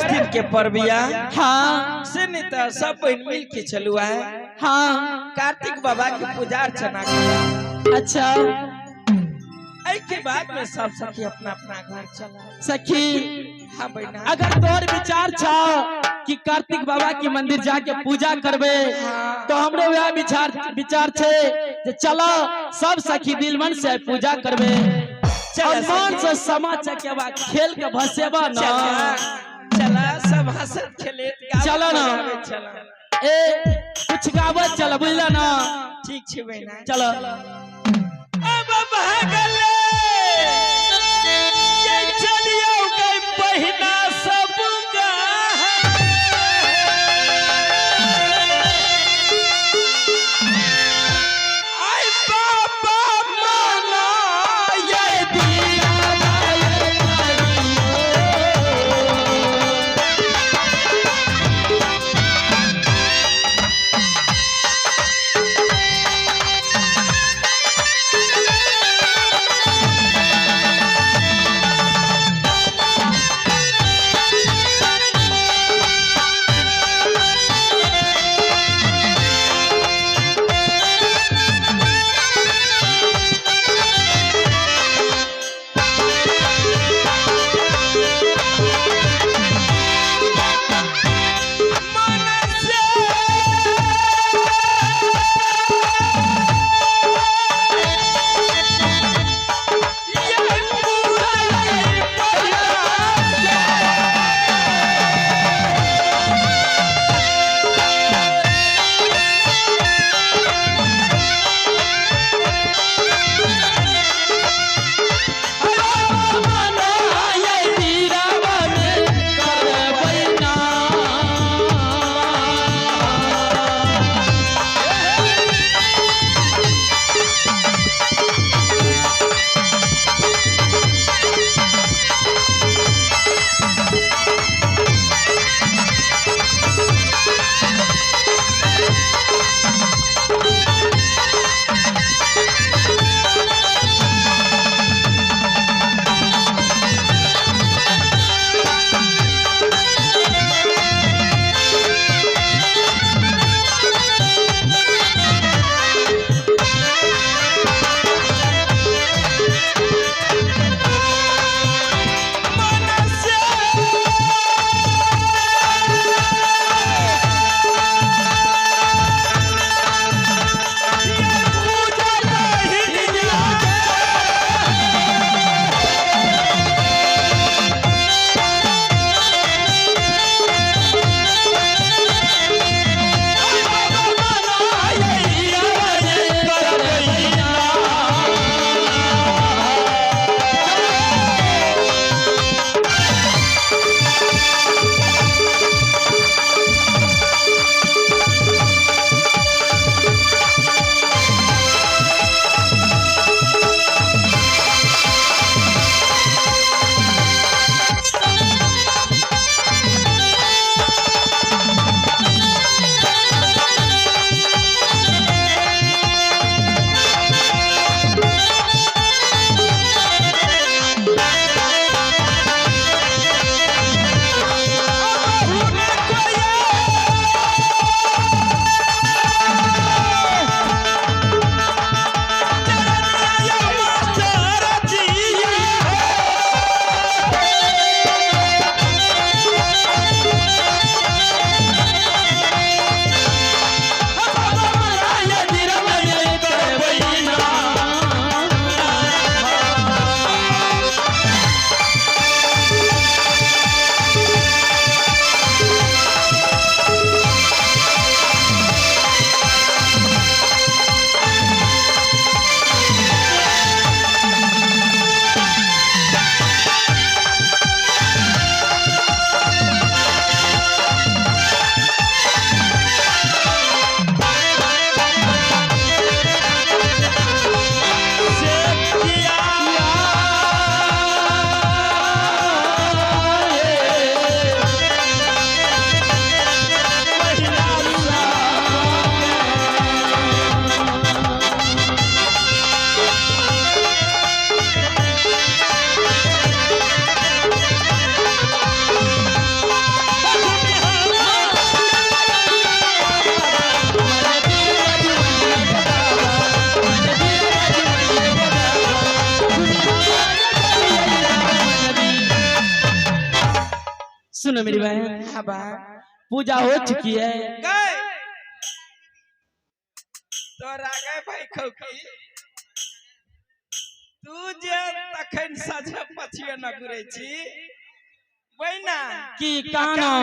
दिन के परबिया। हाँ से नेता सब बहन मिल के चलुआ है। हाँ कार्तिक बाबा की पूजा अर्चना किया। अच्छा के बाद में सब सखी अपना अपना घर चला। सखी हाँ बहना, अगर तोर विचार छा कि कार्तिक बाबा के मंदिर जाके पूजा करबे तो हमरे वह विचार छे जे चलो सब सखी दिल मन से पूजा करबे। और मन से समा चकेबा खेल के भसेबा ना। चला सब हंसत खेले चलो ना ए कुछ गावत चल बुझला ना। ठीक छे बहना चलो अब भागले ये चलियो गई बहिना सब का। आई बाबा माना ये दिया सुनो मेरी बहन, हाँ बा पूजा हो चुकी है। गए तो रागे भाई खौकी तू जे तखन सजे पछिए न घुरै छी बैना कि कानो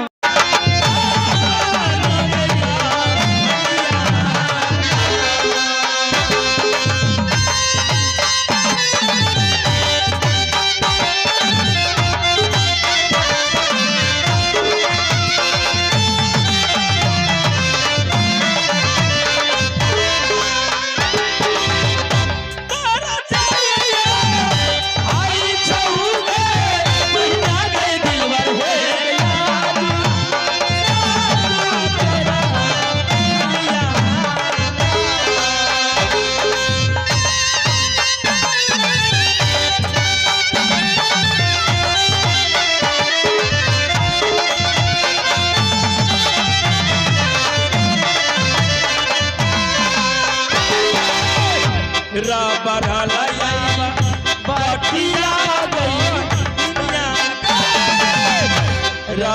बटिया गई दुनिया रा